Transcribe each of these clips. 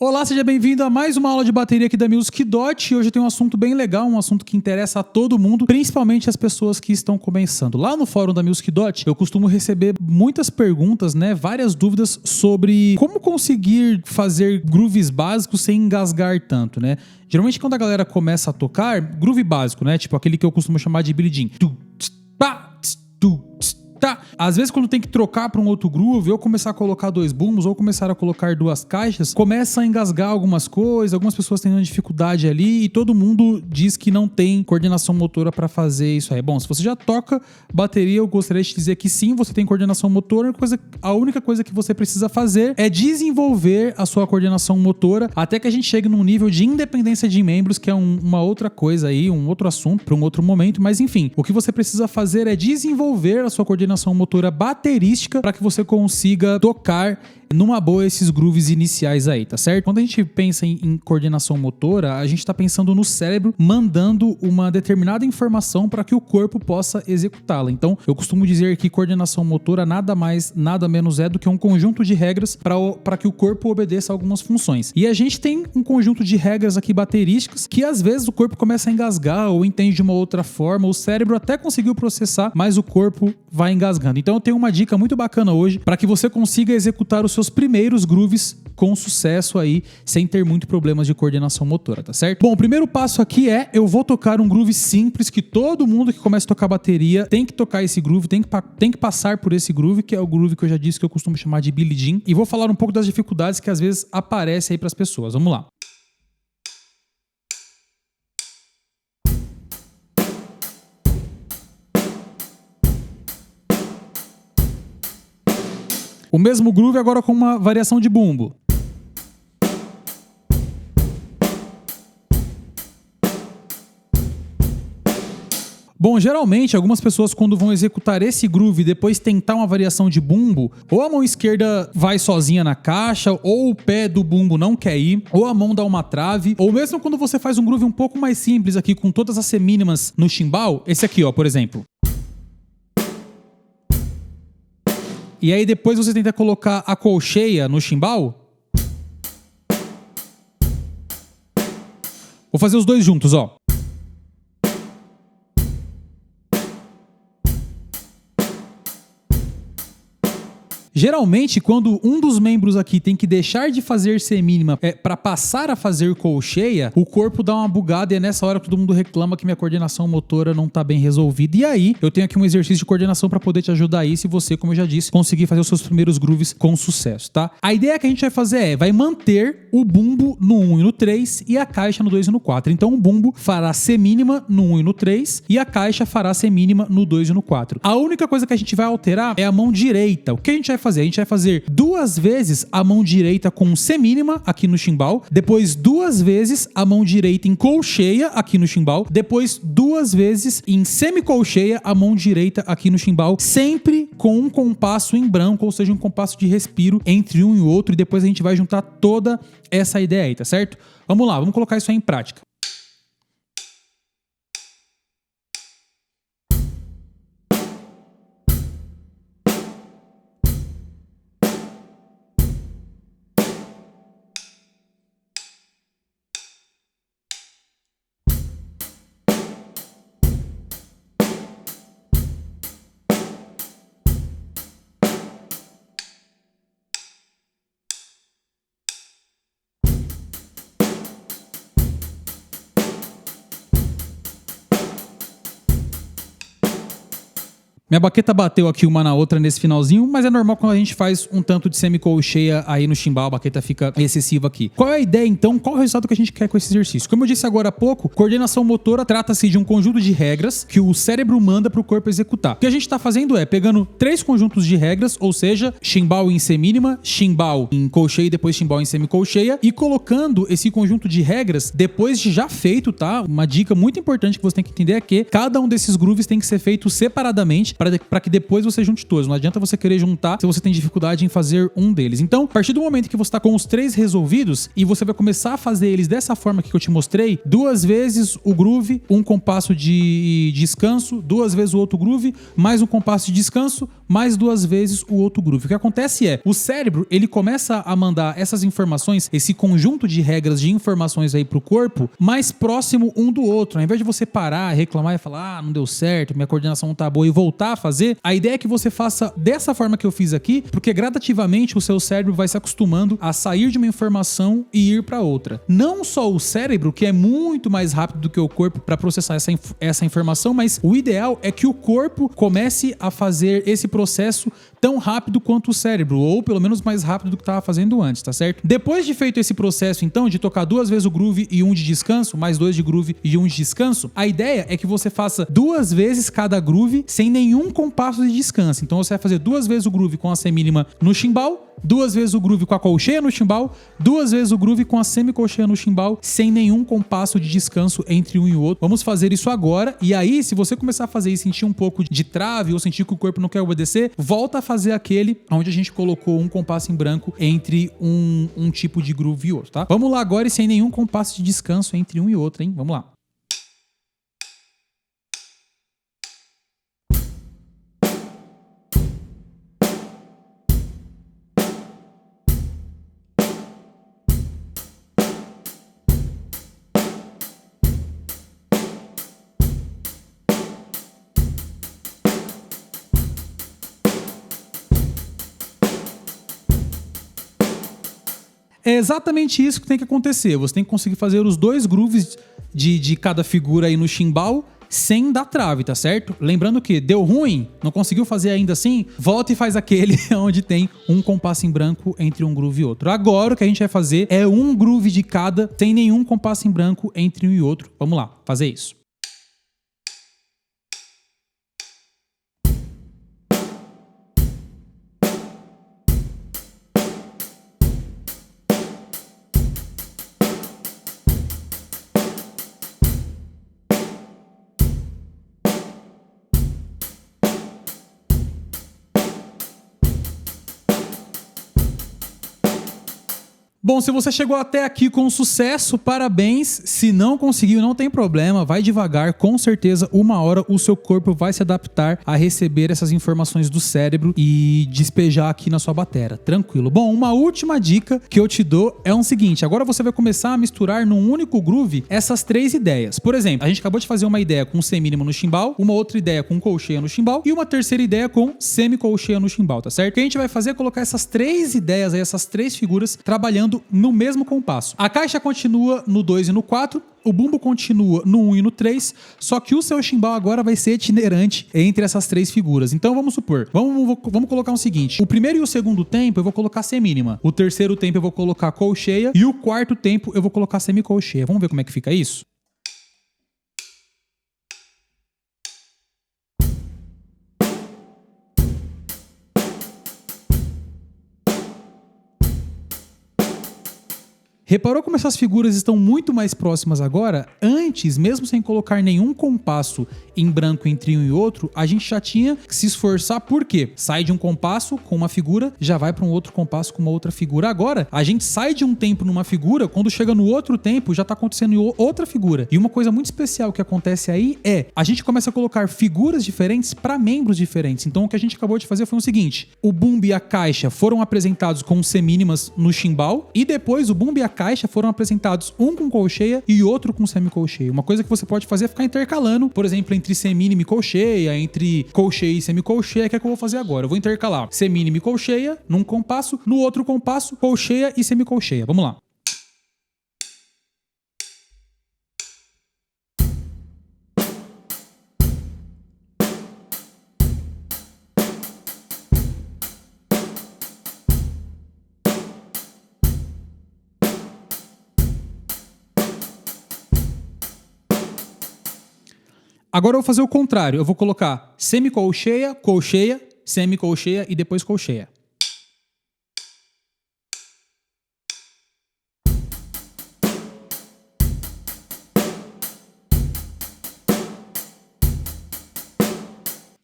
Olá, seja bem-vindo a mais uma aula de bateria aqui da Music Dot. Hoje eu tenho um assunto bem legal, um assunto que interessa a todo mundo, principalmente as pessoas que estão começando. Lá no fórum da Music Dot, eu costumo receber muitas perguntas, várias dúvidas sobre como conseguir fazer grooves básicos sem engasgar tanto, Geralmente quando a galera começa a tocar, groove básico, tipo aquele que eu costumo chamar de Billie Jean. Às vezes quando tem que trocar para um outro groove, ou começar a colocar dois bumbos, ou começar a colocar duas caixas, começa a engasgar algumas coisas, algumas pessoas têm uma dificuldade ali e todo mundo diz que não tem coordenação motora para fazer isso aí. Bom, se você já toca bateria, eu gostaria de dizer que sim, você tem coordenação motora, a única coisa que você precisa fazer é desenvolver a sua coordenação motora até que a gente chegue num nível de independência de membros, que é uma outra coisa aí, um outro assunto para um outro momento, mas enfim, o que você precisa fazer é desenvolver a sua coordenação motora baterística para que você consiga tocar numa boa esses grooves iniciais aí, tá certo? Quando a gente pensa em coordenação motora, a gente tá pensando no cérebro mandando uma determinada informação para que o corpo possa executá-la. Então, eu costumo dizer que coordenação motora nada mais, nada menos é do que um conjunto de regras para que o corpo obedeça a algumas funções. E a gente tem um conjunto de regras aqui baterísticas que às vezes o corpo começa a engasgar ou entende de uma outra forma, o cérebro até conseguiu processar, mas o corpo vai engasgando. Então, eu tenho uma dica muito bacana hoje para que você consiga executar os seus primeiros grooves com sucesso aí, sem ter muito problemas de coordenação motora, tá certo? Bom, o primeiro passo aqui eu vou tocar um groove simples que todo mundo que começa a tocar bateria tem que tocar esse groove, tem que passar por esse groove, que é o groove que eu já disse que eu costumo chamar de Billie Jean, e vou falar um pouco das dificuldades que às vezes aparecem aí pras pessoas. Vamos lá. O mesmo groove agora com uma variação de bumbo. Bom, geralmente algumas pessoas quando vão executar esse groove e depois tentar uma variação de bumbo, ou a mão esquerda vai sozinha na caixa, ou o pé do bumbo não quer ir, ou a mão dá uma trave, ou mesmo quando você faz um groove um pouco mais simples aqui com todas as semínimas no chimbal, esse aqui, por exemplo. E aí depois você tenta colocar a colcheia no chimbal. Vou fazer os dois juntos, Geralmente, quando um dos membros aqui tem que deixar de fazer semínima para passar a fazer colcheia, o corpo dá uma bugada e é nessa hora que todo mundo reclama que minha coordenação motora não tá bem resolvida. E aí, eu tenho aqui um exercício de coordenação para poder te ajudar aí, se você, como eu já disse, conseguir fazer os seus primeiros grooves com sucesso, tá? A ideia que a gente vai fazer vai manter o bumbo no 1 e no 3 e a caixa no 2 e no 4. Então, o bumbo fará semínima no 1 e no 3 e a caixa fará semínima no 2 e no 4. A única coisa que a gente vai alterar é a mão direita. O que a gente vai fazer? A gente vai fazer duas vezes a mão direita com semínima aqui no chimbal, depois duas vezes a mão direita em colcheia aqui no chimbal, depois duas vezes em semicolcheia a mão direita aqui no chimbal, sempre com um compasso em branco, ou seja, um compasso de respiro entre um e outro, e depois a gente vai juntar toda essa ideia aí, tá certo? Vamos lá, vamos colocar isso aí em prática. Minha baqueta bateu aqui uma na outra nesse finalzinho, mas é normal quando a gente faz um tanto de semicolcheia aí no chimbal, a baqueta fica excessiva aqui. Qual é a ideia então? Qual é o resultado que a gente quer com esse exercício? Como eu disse agora há pouco, coordenação motora trata-se de um conjunto de regras que o cérebro manda para o corpo executar. O que a gente está fazendo é pegando três conjuntos de regras, ou seja, chimbal em semínima, chimbal em colcheia e depois chimbal em semicolcheia, e colocando esse conjunto de regras depois de já feito, tá? Uma dica muito importante que você tem que entender é que cada um desses grooves tem que ser feito separadamente para que depois você junte todos. Não adianta você querer juntar se você tem dificuldade em fazer um deles. Então, a partir do momento que você está com os 3 resolvidos e você vai começar a fazer eles dessa forma que eu te mostrei, 2 vezes o groove, um compasso de descanso, 2 vezes o outro groove, mais um compasso de descanso, mais 2 vezes o outro groove. O que acontece é, o cérebro, ele começa a mandar essas informações, esse conjunto de regras de informações aí pro corpo, mais próximo um do outro. Ao invés de você parar, reclamar e falar, não deu certo, minha coordenação não tá boa, e voltar a fazer, a ideia é que você faça dessa forma que eu fiz aqui, porque gradativamente o seu cérebro vai se acostumando a sair de uma informação e ir para outra. Não só o cérebro, que é muito mais rápido do que o corpo para processar essa informação, mas o ideal é que o corpo comece a fazer esse processo tão rápido quanto o cérebro, ou pelo menos mais rápido do que estava fazendo antes, tá certo? Depois de feito esse processo, então, de tocar 2 vezes o groove e 1 de descanso, mais 2 de groove e 1 de descanso, a ideia é que você faça 2 vezes cada groove sem nenhum compasso de descanso. Então você vai fazer 2 vezes o groove com a semínima no chimbal, 2 vezes o groove com a colcheia no chimbal, 2 vezes o groove com a semicolcheia no chimbal, sem nenhum compasso de descanso entre um e o outro. Vamos fazer isso agora, e aí, se você começar a fazer e sentir um pouco de trave ou sentir que o corpo não quer obedecer, volta a fazer aquele onde a gente colocou um compasso em branco entre um tipo de groove e outro, tá? Vamos lá agora e sem nenhum compasso de descanso entre um e outro, hein? Vamos lá. É exatamente isso que tem que acontecer. Você tem que conseguir fazer os 2 grooves de cada figura aí no chimbal sem dar trave, tá certo? Lembrando que deu ruim, não conseguiu fazer ainda assim, volta e faz aquele onde tem um compasso em branco entre um groove e outro. Agora o que a gente vai fazer é um groove de cada, sem nenhum compasso em branco entre um e outro. Vamos lá, fazer isso. Bom, se você chegou até aqui com sucesso, parabéns. Se não conseguiu, não tem problema, vai devagar. Com certeza, uma hora o seu corpo vai se adaptar a receber essas informações do cérebro e despejar aqui na sua bateria. Tranquilo. Bom, uma última dica que eu te dou é o seguinte. Agora você vai começar a misturar num único groove essas 3 ideias. Por exemplo, a gente acabou de fazer uma ideia com semínima no chimbal, uma outra ideia com colcheia no chimbal e uma terceira ideia com semicolcheia no chimbal, tá certo? O que a gente vai fazer é colocar essas 3 ideias aí, essas 3 figuras trabalhando no mesmo compasso. A caixa continua no 2 e no 4, o bumbo continua no 1 e no 3, só que o seu chimbal agora vai ser itinerante entre essas 3 figuras. Então vamos supor, vamos colocar o seguinte, o primeiro e o segundo tempo eu vou colocar semínima, o terceiro tempo eu vou colocar colcheia e o quarto tempo eu vou colocar semicolcheia. Vamos ver como é que fica isso? Reparou como essas figuras estão muito mais próximas agora? Antes, mesmo sem colocar nenhum compasso em branco entre um e outro, a gente já tinha que se esforçar. Por quê? Sai de um compasso com uma figura, já vai para um outro compasso com uma outra figura. Agora, a gente sai de um tempo numa figura, quando chega no outro tempo, já está acontecendo em outra figura. E uma coisa muito especial que acontece aí é, a gente começa a colocar figuras diferentes para membros diferentes. Então, o que a gente acabou de fazer foi o seguinte, o bumbo e a caixa foram apresentados com semínimas no chimbal, e depois o bumbo e a caixa foram apresentados um com colcheia e outro com semicolcheia. Uma coisa que você pode fazer é ficar intercalando, por exemplo, entre semínima e colcheia, entre colcheia e semicolcheia, que é o que eu vou fazer agora. Eu vou intercalar semínima e colcheia num compasso, no outro compasso, colcheia e semicolcheia. Vamos lá. Agora eu vou fazer o contrário. Eu vou colocar semicolcheia, colcheia, semicolcheia e depois colcheia.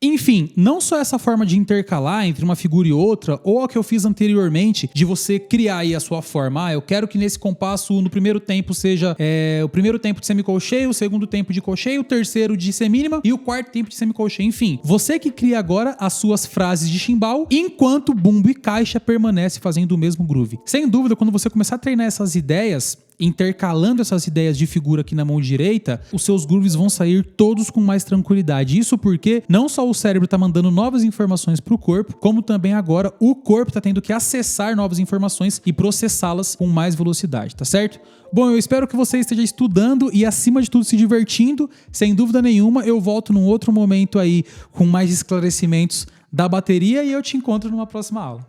Enfim, não só essa forma de intercalar entre uma figura e outra, ou a que eu fiz anteriormente, de você criar aí a sua forma. Eu quero que nesse compasso, no primeiro tempo, seja o primeiro tempo de semicolcheia, o segundo tempo de colcheia, o terceiro de semínima e o quarto tempo de semicolcheia. Enfim, você que cria agora as suas frases de chimbal, enquanto bumbo e caixa permanece fazendo o mesmo groove. Sem dúvida, quando você começar a treinar essas ideias, intercalando essas ideias de figura aqui na mão direita, os seus grooves vão sair todos com mais tranquilidade. Isso porque não só o cérebro está mandando novas informações para o corpo, como também agora o corpo está tendo que acessar novas informações e processá-las com mais velocidade, tá certo? Bom, eu espero que você esteja estudando e, acima de tudo, se divertindo. Sem dúvida nenhuma, eu volto num outro momento aí com mais esclarecimentos da bateria e eu te encontro numa próxima aula.